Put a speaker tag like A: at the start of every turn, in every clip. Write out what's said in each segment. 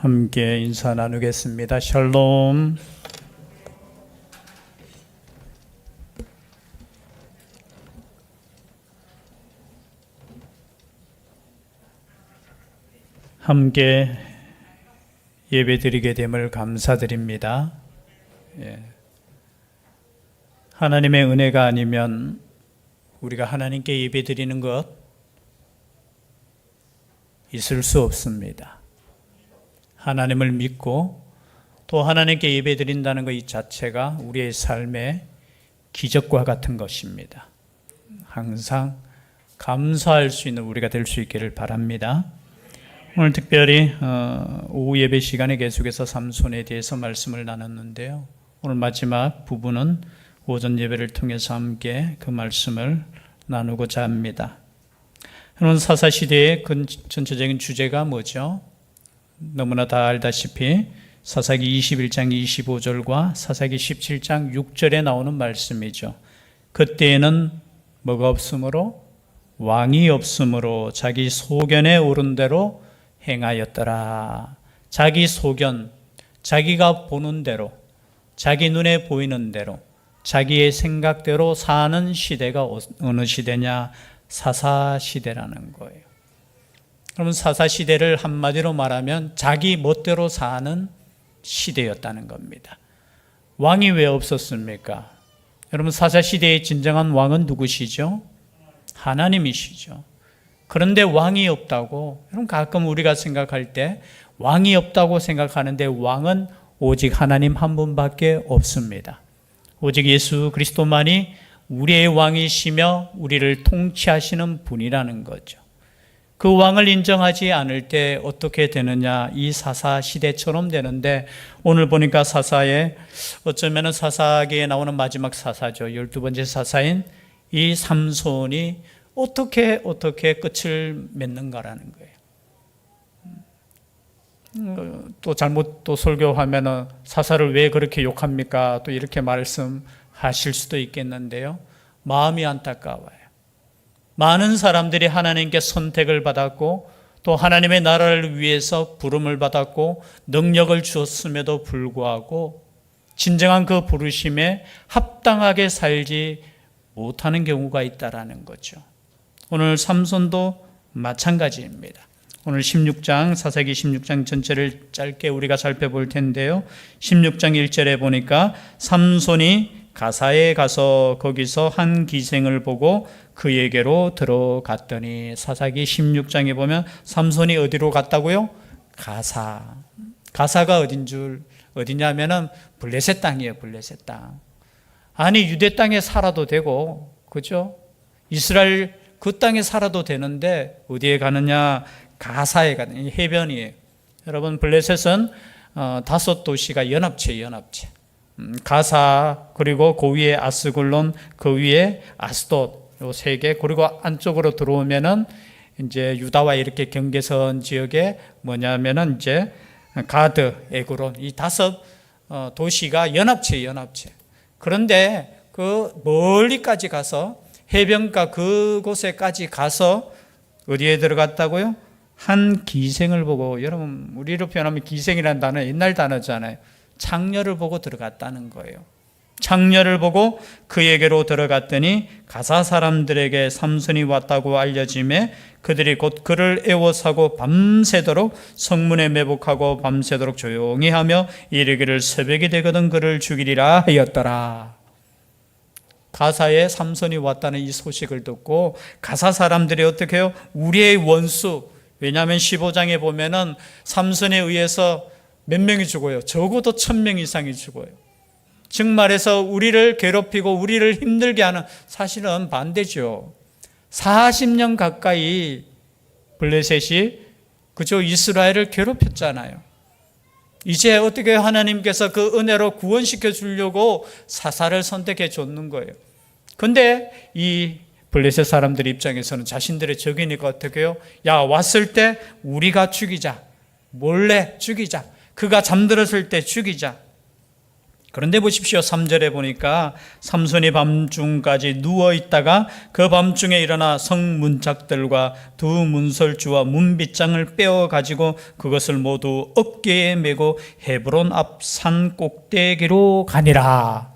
A: 함께 인사 나누겠습니다. 샬롬. 함께 예배드리게 됨을 감사드립니다. 하나님의 은혜가 아니면 우리가 하나님께 예배드리는 것 있을 수 없습니다. 하나님을 믿고 또 하나님께 예배드린다는 것 이 자체가 우리의 삶의 기적과 같은 것입니다. 항상 감사할 수 있는 우리가 될 수 있기를 바랍니다. 오늘 특별히 오후 예배 시간에 계속해서 삼손에 대해서 말씀을 나눴는데요. 오늘 마지막 부분은 오전 예배를 통해서 함께 그 말씀을 나누고자 합니다. 여러분, 사사시대의 전체적인 주제가 뭐죠? 너무나 다 알다시피 사사기 21장 25절과 사사기 17장 6절에 나오는 말씀이죠. 그때에는 뭐가 없으므로? 왕이 없으므로 자기 소견에 오른 대로 행하였더라. 자기 소견, 자기가 보는 대로, 자기 눈에 보이는 대로, 자기의 생각대로 사는 시대가 어느 시대냐? 사사시대라는 거예요. 그러면 사사시대를 한마디로 말하면 자기 멋대로 사는 시대였다는 겁니다. 왕이 왜 없었습니까? 여러분, 사사시대의 진정한 왕은 누구시죠? 하나님이시죠. 그런데 왕이 없다고, 여러분 가끔 우리가 생각할 때 왕이 없다고 생각하는데 왕은 오직 하나님 한 분밖에 없습니다. 오직 예수 그리스도만이 우리의 왕이시며 우리를 통치하시는 분이라는 거죠. 그 왕을 인정하지 않을 때 어떻게 되느냐? 이 사사 시대처럼 되는데, 오늘 보니까 사사에 어쩌면 사사기에 나오는 마지막 사사죠. 12번째 사사인 이 삼손이 어떻게 끝을 맺는가라는 거예요. 또 잘못 또 설교하면 사사를 왜 그렇게 욕합니까? 또 이렇게 말씀하실 수도 있겠는데요. 마음이 안타까워요. 많은 사람들이 하나님께 선택을 받았고 또 하나님의 나라를 위해서 부름을 받았고 능력을 주었음에도 불구하고 진정한 그 부르심에 합당하게 살지 못하는 경우가 있다라는 거죠. 오늘 삼손도 마찬가지입니다. 오늘 16장, 사사기 16장 전체를 짧게 우리가 살펴볼 텐데요. 16장 1절에 보니까 삼손이 가사에 가서 거기서 한 기생을 보고 그에게로 들어갔더니, 사사기 16장에 보면 삼손이 어디로 갔다고요? 가사가 어디냐면은 블레셋 땅이에요. 블레셋 땅. 아니, 유대 땅에 살아도 되고, 그죠? 이스라엘 그 땅에 살아도 되는데 어디에 가느냐? 가사에 가는 해변이에요. 여러분, 블레셋은 5도시가 연합체. 가사, 그리고 그 위에 아스글론, 그 위에 아스돗, 요 3개, 그리고 안쪽으로 들어오면은 이제 유다와 이렇게 경계선 지역에 뭐냐면은 이제 가드, 에그론, 이 5 도시가 연합체. 그런데 그 멀리까지 가서 해변가 그곳에까지 가서 어디에 들어갔다고요? 한 기생을 보고, 여러분 우리로 표현하면 기생이라는 단어 옛날 단어잖아요. 창녀를 보고 들어갔다는 거예요. 창녀를 보고 그에게로 들어갔더니 가사 사람들에게 삼손이 왔다고 알려짐에 그들이 곧 그를 애워싸고 밤새도록 성문에 매복하고 밤새도록 조용히 하며 이르기를 새벽이 되거든 그를 죽이리라 하였더라. 가사에 삼손이 왔다는 이 소식을 듣고 가사 사람들이 어떻게 해요? 우리의 원수, 왜냐하면 15장에 보면은 삼손에 의해서 몇 명이 죽어요? 적어도 1000명 이상이 죽어요. 즉 말해서 우리를 괴롭히고 우리를 힘들게 하는, 사실은 반대죠. 40년 가까이 블레셋이 그저 이스라엘을 괴롭혔잖아요. 이제 어떻게 하나님께서 그 은혜로 구원시켜 주려고 사사를 선택해 줬는 거예요. 근데 이 블레셋 사람들 입장에서는 자신들의 적이니까 어떻게 해요? 야, 왔을 때 우리가 죽이자. 몰래 죽이자. 그가 잠들었을 때 죽이자. 그런데 보십시오. 3절에 보니까 삼손이 밤중까지 누워있다가 그 밤중에 일어나 성문짝들과 두 문설주와 문빗장을 빼어가지고 그것을 모두 어깨에 메고 헤브론 앞 산 꼭대기로 가니라.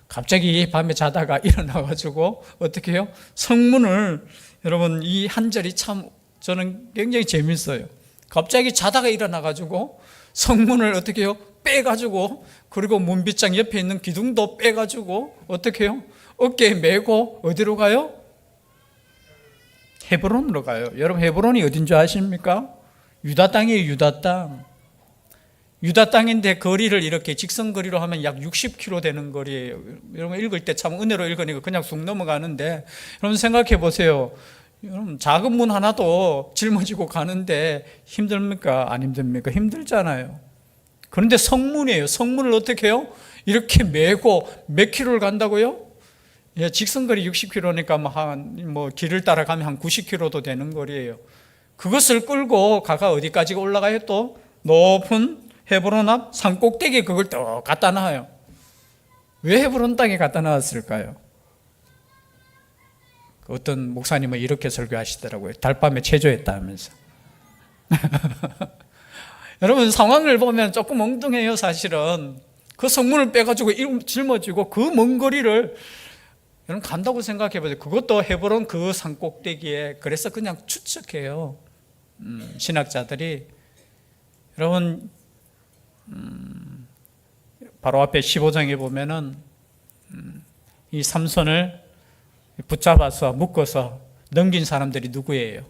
A: 갑자기 밤에 자다가 일어나가지고 어떻게 해요? 성문을, 여러분 이 한 절이 참 저는 굉장히 재밌어요. 갑자기 자다가 일어나가지고 성문을 어떻게 해요? 빼가지고, 그리고 문빗장 옆에 있는 기둥도 빼가지고 어떻게 해요? 어깨에 메고 어디로 가요? 헤브론으로 가요. 여러분 헤브론이 어딘 줄 아십니까? 유다 땅이에요. 유다 땅. 유다 땅인데 거리를 이렇게 직선 거리로 하면 약 60km 되는 거리예요. 여러분 읽을 때 참 은혜로 읽으니까 그냥 쑥 넘어가는데, 여러분 생각해 보세요. 여러분 작은 문 하나도 짊어지고 가는데 힘듭니까? 안 힘듭니까? 힘들잖아요. 그런데 성문이에요. 성문을 어떻게 해요? 이렇게 메고 몇 킬로를 간다고요? 예, 직선거리 60km니까 뭐 길을 따라가면 한 90km도 되는 거리예요. 그것을 끌고 가가 어디까지 올라가요? 또 높은 헤브론 앞 산 꼭대기에 그걸 또 갖다 놔요. 왜 헤브론 땅에 갖다 놨을까요? 어떤 목사님은 이렇게 설교하시더라고요. 달밤에 체조했다 하면서. 여러분 상황을 보면 조금 엉뚱해요. 사실은 그 성문을 빼가지고 짊어지고 그 먼 거리를 여러분 간다고 생각해 보세요. 그것도 헤브론 그 산 꼭대기에. 그래서 그냥 추측해요, 신학자들이. 여러분 바로 앞에 15장에 보면은 이 삼손을 붙잡아서 묶어서 넘긴 사람들이 누구예요?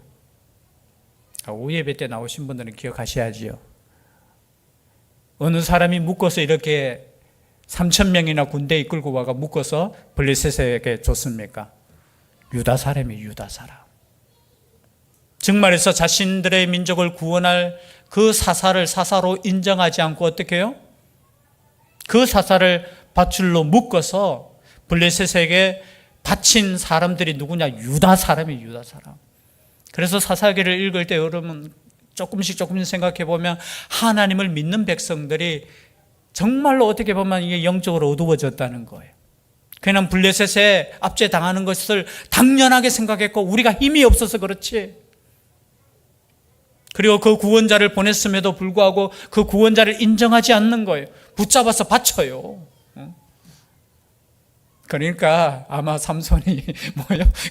A: 오예배 때 나오신 분들은 기억하셔야지요. 어느 사람이 묶어서 이렇게 3,000명이나 군대 이끌고 와가 묶어서 블레셋에게 줬습니까? 유다 사람이에요. 유다 사람. 즉 말해서 자신들의 민족을 구원할 그 사사를 사사로 인정하지 않고 어떻게 해요? 그 사사를 밧줄로 묶어서 블레셋에게 바친 사람들이 누구냐? 유다 사람이에요. 유다 사람. 그래서 사사기를 읽을 때 여러분 조금씩 생각해 보면 하나님을 믿는 백성들이 정말로 어떻게 보면 이게 영적으로 어두워졌다는 거예요. 그냥 블레셋에 압제당하는 것을 당연하게 생각했고 우리가 힘이 없어서 그렇지. 그리고 그 구원자를 보냈음에도 불구하고 그 구원자를 인정하지 않는 거예요. 붙잡아서 바쳐요. 그러니까 아마 삼손이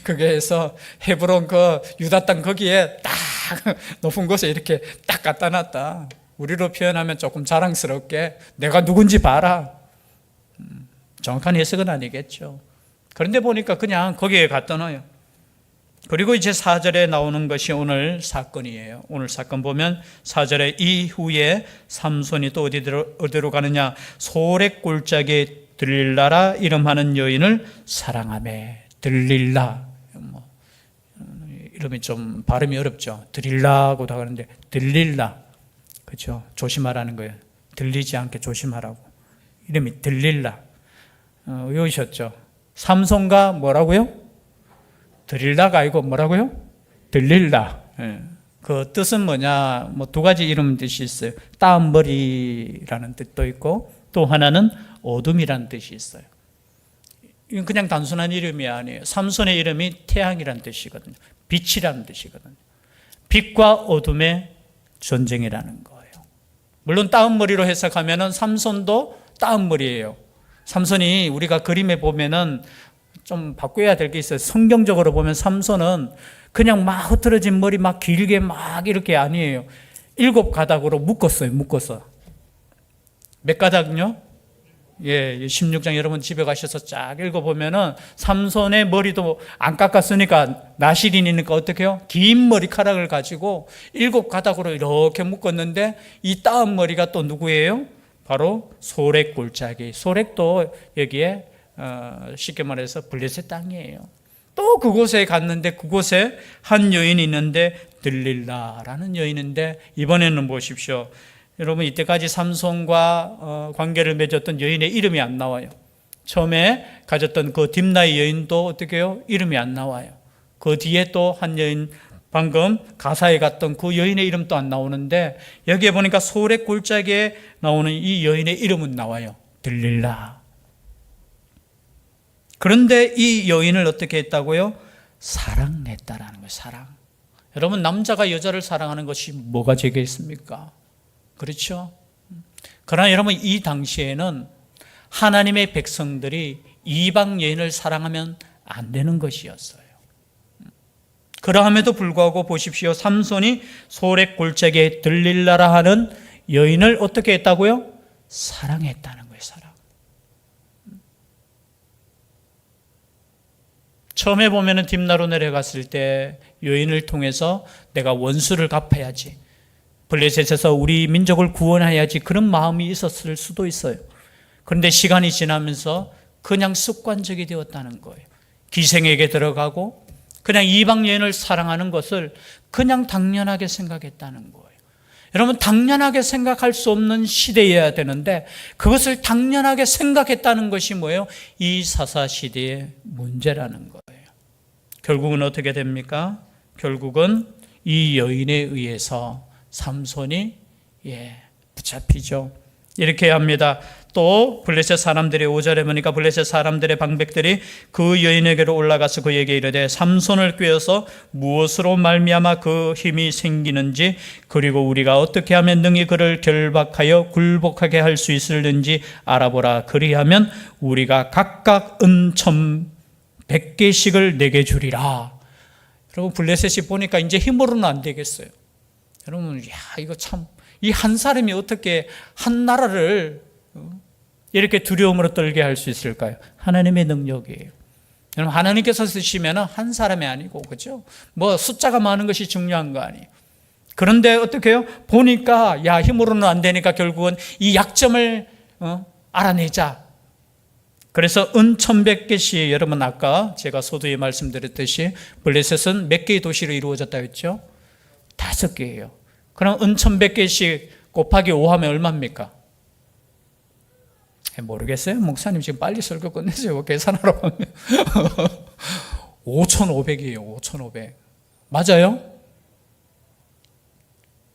A: 그게 해서 헤브론 그 유다 땅 거기에 딱 높은 곳에 이렇게 딱 갖다 놨다. 우리로 표현하면 조금 자랑스럽게 내가 누군지 봐라. 정확한 해석은 아니겠죠. 그런데 보니까 그냥 거기에 갖다 놔요. 그리고 이제 4절에 나오는 것이 오늘 사건이에요. 오늘 사건 보면 4절에 이후에 삼손이 또 어디로 가느냐? 소렉 골짜기에 들릴라라 이름하는 여인을 사랑하며. 들릴라, 이름이 좀 발음이 어렵죠. 들릴라고도 하는데 들릴라, 그렇죠? 조심하라는 거예요. 들리지 않게 조심하라고. 이름이 들릴라. 외우셨죠? 삼손과 뭐라고요? 들릴라가 아니고 뭐라고요? 들릴라. 그 뜻은 뭐냐? 뭐 두 가지 이름 뜻이 있어요. 따은 머리라는 뜻도 있고 또 하나는 어둠이라는 뜻이 있어요. 이건 그냥 단순한 이름이 아니에요. 삼손의 이름이 태양이라는 뜻이거든요. 빛이라는 뜻이거든요. 빛과 어둠의 전쟁이라는 거예요. 물론 따은 머리로 해석하면은 삼손도 따은 머리예요. 삼손이 우리가 그림에 보면은 좀 바꿔야 될 게 있어요. 성경적으로 보면 삼손은 그냥 막 흐트러진 머리 막 길게 막 이렇게 아니에요. 7가닥으로 묶었어요. 묶어서. 몇 가닥요? 예, 16장 여러분 집에 가셔서 쫙 읽어보면은 삼손의 머리도 안 깎았으니까 나실인이니까 어떻게 해요? 긴 머리카락을 가지고 7가닥으로 이렇게 묶었는데 이 따은 머리가 또 누구예요? 바로 소렉 골짜기. 소렉도 여기에 쉽게 말해서 블레셋 땅이에요. 또 그곳에 갔는데 그곳에 한 여인이 있는데 들릴라라는 여인인데 이번에는 보십시오. 여러분 이때까지 삼손과 관계를 맺었던 여인의 이름이 안 나와요. 처음에 가졌던 그 딥나의 여인도 어떻게 해요? 이름이 안 나와요. 그 뒤에 또 한 여인, 방금 가사에 갔던 그 여인의 이름도 안 나오는데 여기에 보니까 소렉 골짜기에 나오는 이 여인의 이름은 나와요. 들릴라. 그런데 이 여인을 어떻게 했다고요? 사랑했다라는 거예요. 사랑. 여러분, 남자가 여자를 사랑하는 것이 뭐가 죄겠습니까? 그렇죠? 그러나 여러분, 이 당시에는 하나님의 백성들이 이방 여인을 사랑하면 안 되는 것이었어요. 그러함에도 불구하고 보십시오. 삼손이 소렉 골짜기에 들릴라라 하는 여인을 어떻게 했다고요? 사랑했다는 거예요. 사랑. 처음에 보면은 딥나로 내려갔을 때 여인을 통해서 내가 원수를 갚아야지, 블레셋에서 우리 민족을 구원해야지, 그런 마음이 있었을 수도 있어요. 그런데 시간이 지나면서 그냥 습관적이 되었다는 거예요. 기생에게 들어가고 그냥 이방 여인을 사랑하는 것을 그냥 당연하게 생각했다는 거예요. 여러분, 당연하게 생각할 수 없는 시대여야 되는데 그것을 당연하게 생각했다는 것이 뭐예요? 이 사사시대의 문제라는 거예요. 결국은 어떻게 됩니까? 결국은 이 여인에 의해서 삼손이 붙잡히죠. 이렇게 합니다. 또 블레셋 사람들이 5절에 보니까 블레셋 사람들의 방백들이 그 여인에게로 올라가서 그에게 이르되 삼손을 꾀어서 무엇으로 말미암아 그 힘이 생기는지, 그리고 우리가 어떻게 하면 능히 그를 결박하여 굴복하게 할 수 있을는지 알아보라. 그리하면 우리가 각각 은천 100개씩을 내게 주리라. 여러분, 블레셋이 보니까 이제 힘으로는 안 되겠어요. 여러분, 이거 참, 이 한 사람이 어떻게 한 나라를 이렇게 두려움으로 떨게 할 수 있을까요? 하나님의 능력이에요. 여러분, 하나님께서 쓰시면 한 사람이 아니고, 그죠? 뭐 숫자가 많은 것이 중요한 거 아니에요. 그런데 어떻게 해요? 보니까 힘으로는 안 되니까 결국은 이 약점을 알아내자. 그래서 은 1100개씩, 여러분 아까 제가 소두에 말씀드렸듯이 블레셋은 몇 개의 도시로 이루어졌다 했죠? 5개예요. 그럼 은 1100개씩 곱하기 5 하면 얼마입니까? 모르겠어요. 목사님 지금 빨리 설교 끝내세요. 계산하러 가면 5,500이에요. 5,500. 맞아요?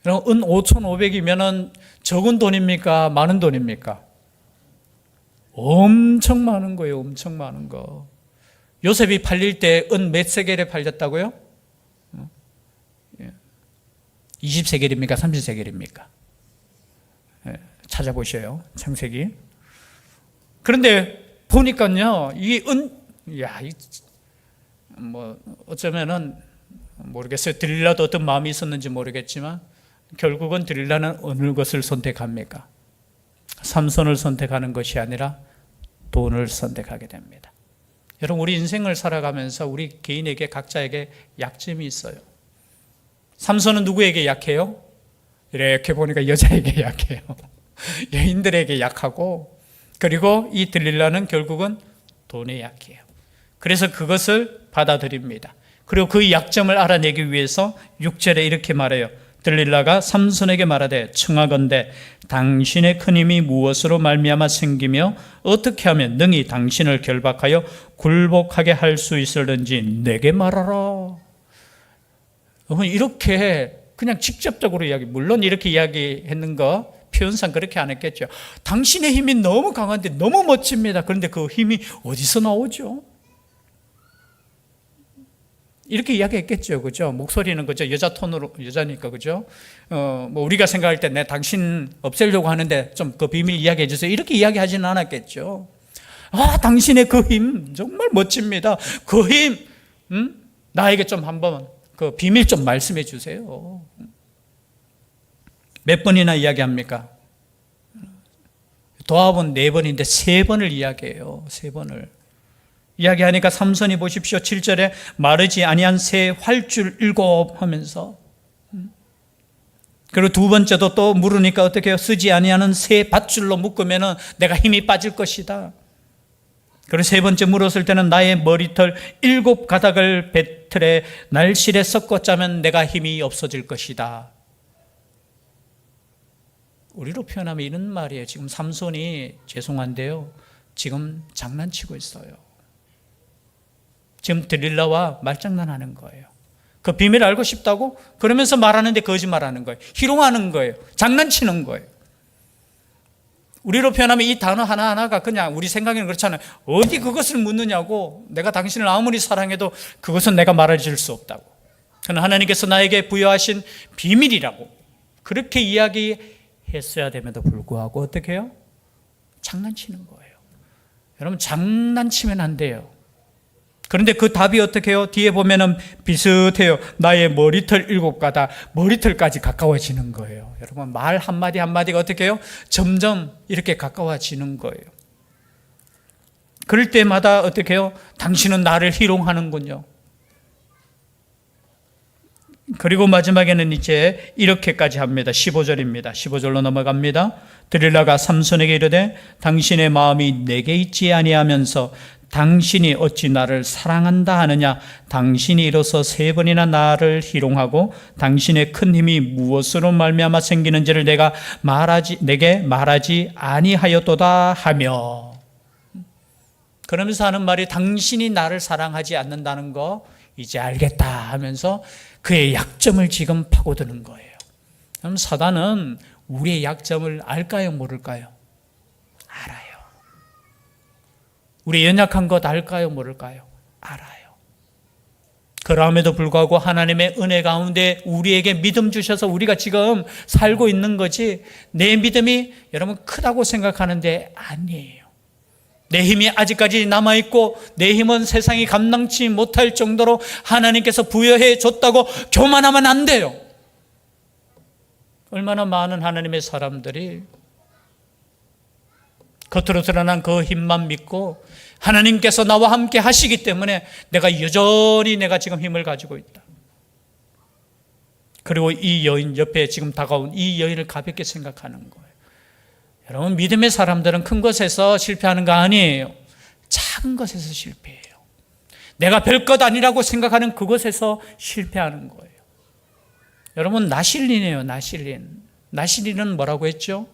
A: 그럼 은 5,500이면 적은 돈입니까? 많은 돈입니까? 엄청 많은 거예요. 엄청 많은 거. 요셉이 팔릴 때 은 몇 세겔에 팔렸다고요? 20세겔입니까? 30세겔입니까? 찾아보셔요. 창세기. 그런데 보니까요, 어쩌면은 모르겠어요. 들릴라도 어떤 마음이 있었는지 모르겠지만 결국은 들릴라는 어느 것을 선택합니까? 삼손을 선택하는 것이 아니라 돈을 선택하게 됩니다. 여러분, 우리 인생을 살아가면서 우리 개인에게 각자에게 약점이 있어요. 삼손은 누구에게 약해요? 이렇게 보니까 여자에게 약해요. 여인들에게 약하고, 그리고 이 들릴라는 결국은 돈에 약해요. 그래서 그것을 받아들입니다. 그리고 그 약점을 알아내기 위해서 6절에 이렇게 말해요. 들릴라가 삼손에게 말하되 청하건대 당신의 큰 힘이 무엇으로 말미암아 생기며 어떻게 하면 능히 당신을 결박하여 굴복하게 할 수 있을는지 내게 말하라. 이렇게 그냥 직접적으로 물론 이렇게 이야기했는 거 표현상 그렇게 안 했겠죠. 당신의 힘이 너무 강한데 너무 멋집니다. 그런데 그 힘이 어디서 나오죠? 이렇게 이야기했겠죠. 그죠? 목소리는 그죠? 여자 톤으로, 여자니까, 그죠? 우리가 생각할 때 내 당신 없애려고 하는데 좀 그 비밀 이야기해 주세요. 이렇게 이야기하지는 않았겠죠. 당신의 그 힘 정말 멋집니다. 그 힘, 나에게 좀 한번 그 비밀 좀 말씀해 주세요. 몇 번이나 이야기합니까? 도합은 4번인데 3번을 이야기해요. 3번을. 이야기하니까 삼손이 보십시오. 7절에 마르지 아니한 새 활줄 7 하면서, 그리고 두 번째도 또 물으니까 어떻게 해요? 쓰지 아니하는 새 밧줄로 묶으면 내가 힘이 빠질 것이다. 그리고 세 번째 물었을 때는 나의 머리털 7 가닥을 배틀에 날실에 섞어 짜면 내가 힘이 없어질 것이다. 우리로 표현하면 이런 말이에요. 지금 삼손이 죄송한데요, 지금 장난치고 있어요. 지금 들릴라와 말장난하는 거예요. 그 비밀을 알고 싶다고? 그러면서 말하는데 거짓말하는 거예요. 희롱하는 거예요. 장난치는 거예요. 우리로 표현하면 이 단어 하나하나가 그냥 우리 생각에는 그렇잖아요. 어디 그것을 묻느냐고. 내가 당신을 아무리 사랑해도 그것은 내가 말해줄 수 없다고. 그는 하나님께서 나에게 부여하신 비밀이라고 그렇게 이야기했어야 됨에도 불구하고 어떻게 해요? 장난치는 거예요. 여러분, 장난치면 안 돼요. 그런데 그 답이 어떻게 해요? 뒤에 보면은 비슷해요. 나의 머리털 7가닥, 머리털까지 가까워지는 거예요. 여러분, 말 한마디 한마디가 어떻게 해요? 점점 이렇게 가까워지는 거예요. 그럴 때마다 어떻게 해요? 당신은 나를 희롱하는군요. 그리고 마지막에는 이제 이렇게까지 합니다. 15절입니다. 15절로 넘어갑니다. 들릴라가 삼손에게 이르되 당신의 마음이 내게 있지 아니하면서 당신이 어찌 나를 사랑한다 하느냐. 당신이 이로써 3번이나 나를 희롱하고 당신의 큰 힘이 무엇으로 말미암아 생기는지를 내게 말하지 아니하였도다 하며. 그러면서 하는 말이 당신이 나를 사랑하지 않는다는 거 이제 알겠다 하면서 그의 약점을 지금 파고드는 거예요. 그럼 사단은 우리의 약점을 알까요, 모를까요? 알아요. 우리 연약한 것 알까요, 모를까요? 알아요. 그럼에도 불구하고 하나님의 은혜 가운데 우리에게 믿음 주셔서 우리가 지금 살고 있는 거지, 내 믿음이 여러분 크다고 생각하는데 아니에요. 내 힘이 아직까지 남아있고 내 힘은 세상이 감당치 못할 정도로 하나님께서 부여해 줬다고 교만하면 안 돼요. 얼마나 많은 하나님의 사람들이 겉으로 드러난 그 힘만 믿고 하나님께서 나와 함께 하시기 때문에 내가 여전히 내가 지금 힘을 가지고 있다. 그리고 이 여인 옆에 지금 다가온 이 여인을 가볍게 생각하는 거예요. 여러분, 믿음의 사람들은 큰 것에서 실패하는 거 아니에요. 작은 것에서 실패해요. 내가 별것 아니라고 생각하는 그것에서 실패하는 거예요. 여러분, 나실린이에요. 나실린은 뭐라고 했죠?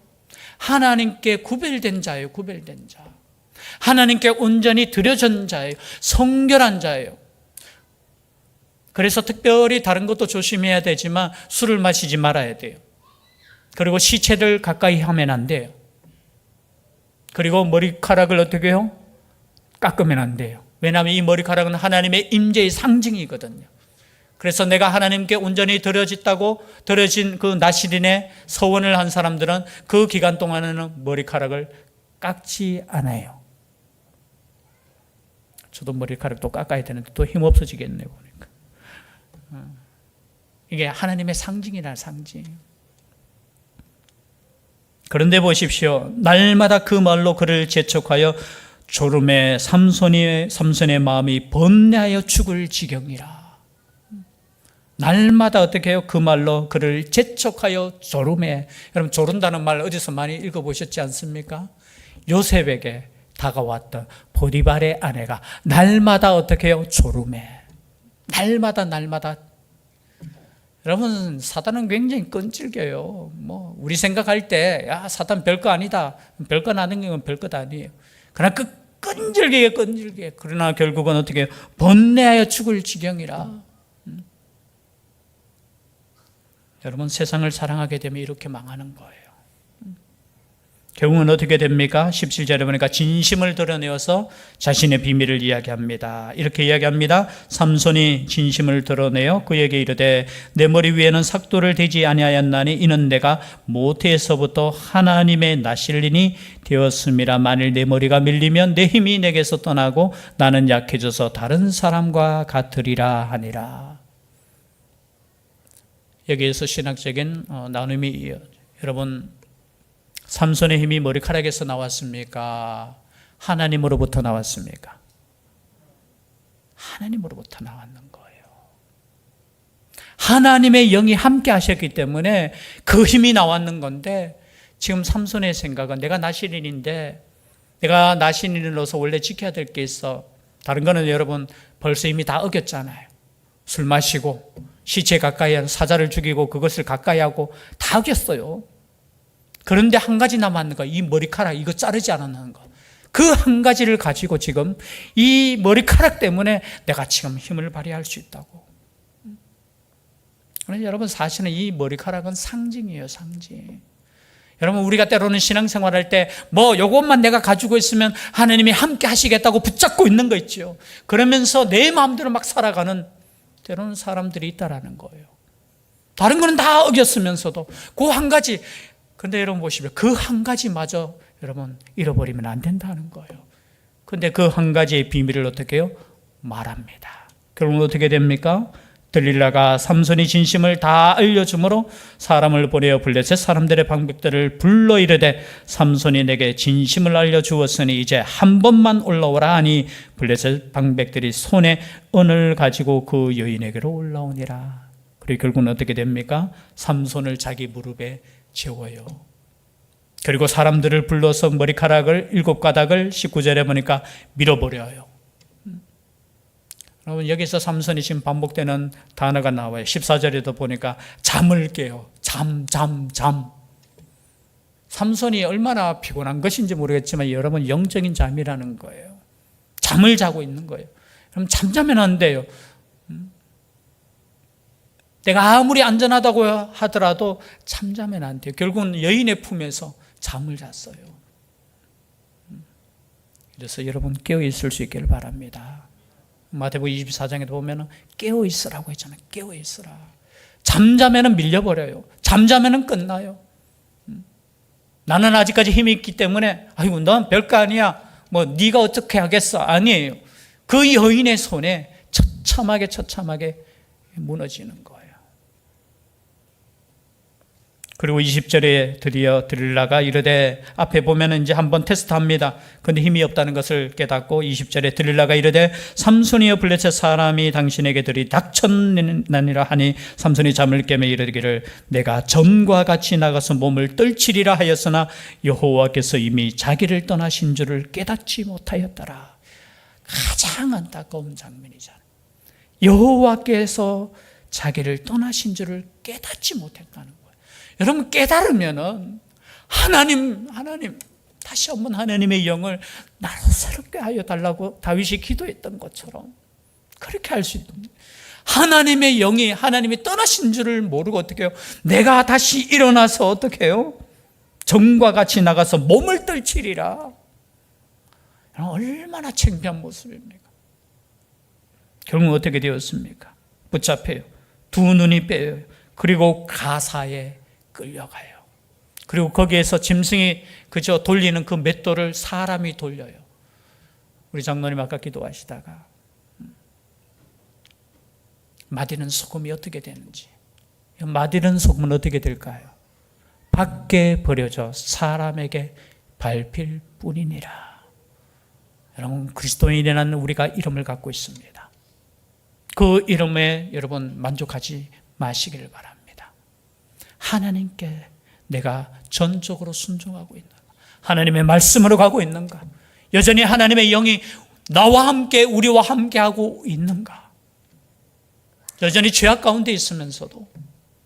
A: 하나님께 구별된 자예요. 구별된 자. 하나님께 온전히 드려진 자예요. 성결한 자예요. 그래서 특별히 다른 것도 조심해야 되지만 술을 마시지 말아야 돼요. 그리고 시체들 가까이 하면 안 돼요. 그리고 머리카락을 어떻게 해요? 깎으면 안 돼요. 왜냐하면 이 머리카락은 하나님의 임재의 상징이거든요. 그래서 내가 하나님께 온전히 드려진 그 나실인의 서원을 한 사람들은 그 기간 동안에는 머리카락을 깎지 않아요. 저도 머리카락도 깎아야 되는데 또 힘 없어지겠네요, 보니까. 이게 하나님의 상징이라는 상징. 그런데 보십시오. 날마다 그 말로 그를 재촉하여 졸음에 삼손의 마음이 번뇌하여 죽을 지경이라. 날마다 어떻게 해요? 그 말로 그를 재촉하여 졸음에. 여러분, 졸은다는 말 어디서 많이 읽어보셨지 않습니까? 요셉에게 다가왔던 보디발의 아내가 날마다 어떻게 해요? 졸음에. 날마다. 여러분, 사단은 굉장히 끈질겨요. 우리 생각할 때, 야, 사단 별거 아니다. 별거 나는 건 별것 아니에요. 그러나 끈질기게. 그러나 결국은 어떻게 해요? 번뇌하여 죽을 지경이라. 여러분, 세상을 사랑하게 되면 이렇게 망하는 거예요. 결국은 어떻게 됩니까? 17절에 보니까 진심을 드러내어서 자신의 비밀을 이야기합니다. 이렇게 이야기합니다. 삼손이 진심을 드러내어 그에게 이르되 내 머리 위에는 삭도를 대지 아니하였나니 이는 내가 모태에서부터 하나님의 나실린이 되었음이라. 만일 내 머리가 밀리면 내 힘이 내게서 떠나고 나는 약해져서 다른 사람과 같으리라 하니라. 여기에서 신학적인 나눔이 여러분, 삼손의 힘이 머리카락에서 나왔습니까? 하나님으로부터 나왔습니까? 하나님으로부터 나왔는 거예요. 하나님의 영이 함께 하셨기 때문에 그 힘이 나왔는 건데, 지금 삼손의 생각은 내가 나실인인데, 내가 나실인으로서 원래 지켜야 될 게 있어. 다른 거는 여러분 벌써 이미 다 어겼잖아요. 술 마시고 시체 가까이 한 사자를 죽이고 그것을 가까이 하고 다 어겼어요. 그런데 한 가지 남았는 거야. 이 머리카락, 이거 자르지 않았는 거. 그 한 가지를 가지고 지금 이 머리카락 때문에 내가 지금 힘을 발휘할 수 있다고. 그런데 여러분, 사실은 이 머리카락은 상징이에요, 상징. 여러분, 우리가 때로는 신앙생활할 때 요것만 내가 가지고 있으면 하나님이 함께 하시겠다고 붙잡고 있는 거 있죠. 그러면서 내 마음대로 막 살아가는 때로는 사람들이 있다라는 거예요. 다른 거는 다 어겼으면서도 그 한 가지, 근데 여러분 보시면 그 한 가지마저 여러분 잃어버리면 안 된다는 거예요. 근데 그 한 가지의 비밀을 어떻게 해요? 말합니다. 결국은 어떻게 됩니까? 들릴라가 삼손이 진심을 다 알려주므로 사람을 보내어 블레셋 사람들의 방백들을 불러 이르되 삼손이 내게 진심을 알려주었으니 이제 한 번만 올라오라 하니 블레셋 방백들이 손에 은을 가지고 그 여인에게로 올라오니라. 그리고 결국은 어떻게 됩니까? 삼손을 자기 무릎에 재워요. 그리고 사람들을 불러서 머리카락을 7가닥을 19절에 보니까 밀어버려요. 여러분, 여기서 삼손이 지금 반복되는 단어가 나와요. 14절에도 보니까 잠을 깨요. 잠. 삼손이 얼마나 피곤한 것인지 모르겠지만 여러분, 영적인 잠이라는 거예요. 잠을 자고 있는 거예요. 그럼 잠자면 안 돼요. 내가 아무리 안전하다고 하더라도 잠자면 안 돼요. 결국은 여인의 품에서 잠을 잤어요. 그래서 여러분, 깨어 있을 수 있기를 바랍니다. 마태복음 24장에도 보면 깨어 있으라고 했잖아요. 깨어 있으라. 잠자면은 밀려버려요. 잠자면은 끝나요. 나는 아직까지 힘이 있기 때문에 아이고 넌 별거 아니야. 네가 어떻게 하겠어? 아니에요. 그 여인의 손에 처참하게 무너지는 거예요. 그리고 20절에 드디어 들릴라가 이르되, 앞에 보면은 이제 한번 테스트합니다. 그런데 힘이 없다는 것을 깨닫고 20절에 들릴라가 이르되 삼손이여 블레셋 사람이 당신에게 들이닥쳤나니라 하니 삼손이 잠을 깨며 이르기를 내가 전과 같이 나가서 몸을 떨치리라 하였으나 여호와께서 이미 자기를 떠나신 줄을 깨닫지 못하였더라. 가장 안타까운 장면이잖아요. 여호와께서 자기를 떠나신 줄을 깨닫지 못했다는 거예요. 여러분, 깨달으면은 하나님 다시 한번 하나님의 영을 나로 새롭게 하여 달라고 다윗이 기도했던 것처럼 그렇게 할 수 있는, 하나님의 영이 하나님이 떠나신 줄을 모르고 어떻게 해요? 내가 다시 일어나서 어떻게 해요? 전과 같이 나가서 몸을 떨치리라. 얼마나 창피한 모습입니까? 결국 어떻게 되었습니까? 붙잡혀요. 두 눈이 빼요. 그리고 가사에 끌려가요. 그리고 거기에서 짐승이 그저 돌리는 그 맷돌을 사람이 돌려요. 우리 장로님 아까 기도하시다가 마디는 소금이 어떻게 되는지, 마디는 소금은 어떻게 될까요? 밖에 버려져 사람에게 밟힐 뿐이니라. 여러분, 그리스도인이라는 우리가 이름을 갖고 있습니다. 그 이름에 여러분 만족하지 마시기를 바랍니다. 하나님께 내가 전적으로 순종하고 있는가? 하나님의 말씀으로 가고 있는가? 여전히 하나님의 영이 나와 함께, 우리와 함께 하고 있는가? 여전히 죄악 가운데 있으면서도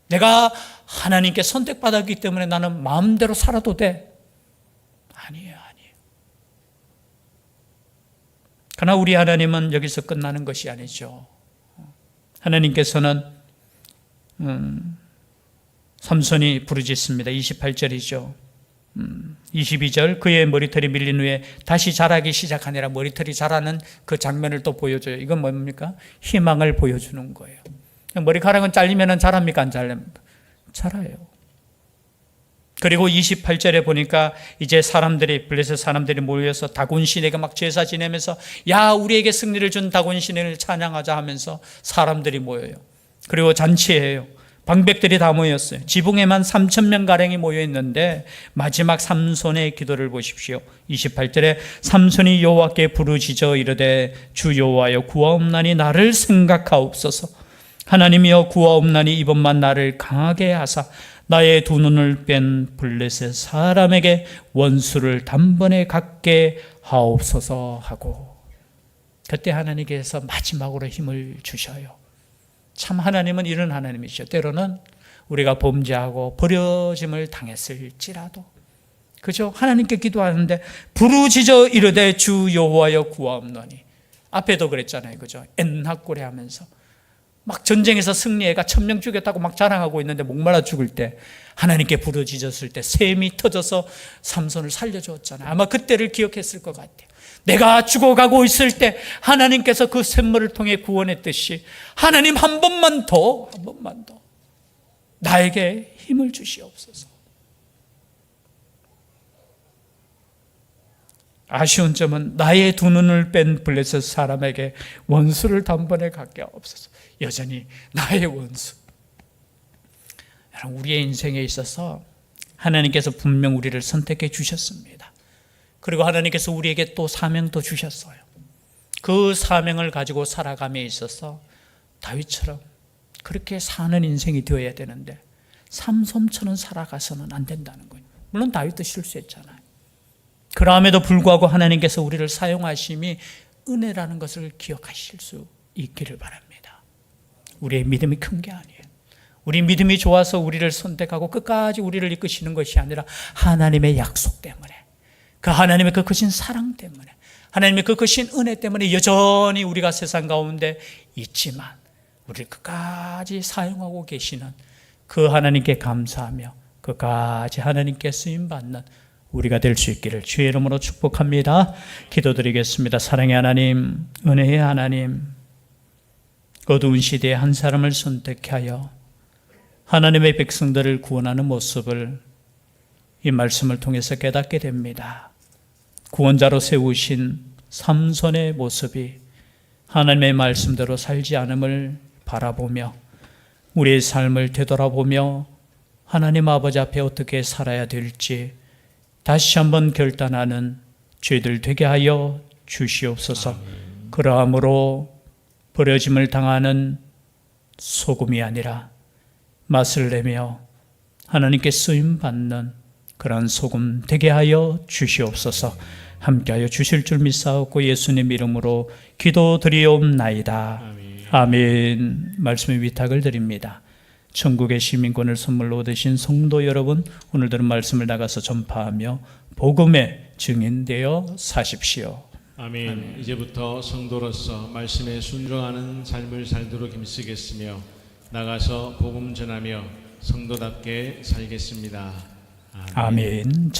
A: 내가 하나님께 선택받았기 때문에 나는 마음대로 살아도 돼? 아니에요. 그러나 우리 하나님은 여기서 끝나는 것이 아니죠. 하나님께서는 삼손이 부르짖습니다. 28절이죠. 22절 그의 머리털이 밀린 후에 다시 자라기 시작하니라. 머리털이 자라는 그 장면을 또 보여줘요. 이건 뭡니까? 희망을 보여주는 거예요. 머리카락은 잘리면 자랍니까? 안 잘립니까? 자라요. 그리고 28절에 보니까 이제 블레셋 사람들이 모여서 다곤신에게 막 제사 지내면서 야, 우리에게 승리를 준 다곤신을 찬양하자 하면서 사람들이 모여요. 그리고 잔치해요. 방백들이 다 모였어요. 지붕에만 3,000명가량이 모여있는데 마지막 삼손의 기도를 보십시오. 28절에 삼손이 여호와께 부르짖어 이르되 주 여호와여 구하옵나니 나를 생각하옵소서. 하나님이여 구하옵나니 이번만 나를 강하게 하사 나의 두 눈을 뺀 블레셋 사람에게 원수를 단번에 갖게 하옵소서 하고, 그때 하나님께서 마지막으로 힘을 주셔요. 참 하나님은 이런 하나님이시죠. 때로는 우리가 범죄하고 버려짐을 당했을지라도 그죠? 하나님께 기도하는데 부르짖어 이르되 주 여호와여 구하옵나니, 앞에도 그랬잖아요. 그죠? 엔하꼬레 하면서 막 전쟁에서 승리해가 1000명 죽였다고 막 자랑하고 있는데 목말라 죽을 때 하나님께 부르짖었을 때 샘이 터져서 삼손을 살려주었잖아요. 아마 그때를 기억했을 것 같아요. 내가 죽어가고 있을 때 하나님께서 그 샘물을 통해 구원했듯이 하나님 한 번만 더 나에게 힘을 주시옵소서. 아쉬운 점은 나의 두 눈을 뺀 블레셋 사람에게 원수를 단번에 갖게 없어서 여전히 나의 원수. 우리의 인생에 있어서 하나님께서 분명 우리를 선택해 주셨습니다. 그리고 하나님께서 우리에게 또 사명도 주셨어요. 그 사명을 가지고 살아감에 있어서 다윗처럼 그렇게 사는 인생이 되어야 되는데 삼손처럼 살아가서는 안 된다는 거예요. 물론 다윗도 실수했잖아요. 그럼에도 불구하고 하나님께서 우리를 사용하심이 은혜라는 것을 기억하실 수 있기를 바랍니다. 우리의 믿음이 큰 게 아니에요. 우리 믿음이 좋아서 우리를 선택하고 끝까지 우리를 이끄시는 것이 아니라 하나님의 약속 때문에, 그 하나님의 그 크신 사랑 때문에, 하나님의 그 크신 은혜 때문에 여전히 우리가 세상 가운데 있지만 우리를 끝까지 사용하고 계시는 그 하나님께 감사하며 끝까지 하나님께 쓰임받는 우리가 될 수 있기를 주의 이름으로 축복합니다. 기도드리겠습니다. 사랑의 하나님, 은혜의 하나님, 어두운 시대에 한 사람을 선택하여 하나님의 백성들을 구원하는 모습을 이 말씀을 통해서 깨닫게 됩니다. 구원자로 세우신 삼손의 모습이 하나님의 말씀대로 살지 않음을 바라보며 우리의 삶을 되돌아보며 하나님 아버지 앞에 어떻게 살아야 될지 다시 한번 결단하는 죄들 되게 하여 주시옵소서. 그러함으로 버려짐을 당하는 소금이 아니라 맛을 내며 하나님께 쓰임받는 그런 소금 되게 하여 주시옵소서. 함께하여 주실 줄 믿사옵고 예수님 이름으로 기도드리옵나이다. 아멘. 말씀의 위탁을 드립니다. 천국의 시민권을 선물로 얻으신 성도 여러분, 오늘 들은 말씀을 나가서 전파하며 복음의 증인되어 사십시오.
B: 아멘. 이제부터 성도로서 말씀에 순종하는 삶을 살도록 힘쓰겠으며 나가서 복음 전하며 성도답게 살겠습니다. 아멘.
A: 아멘.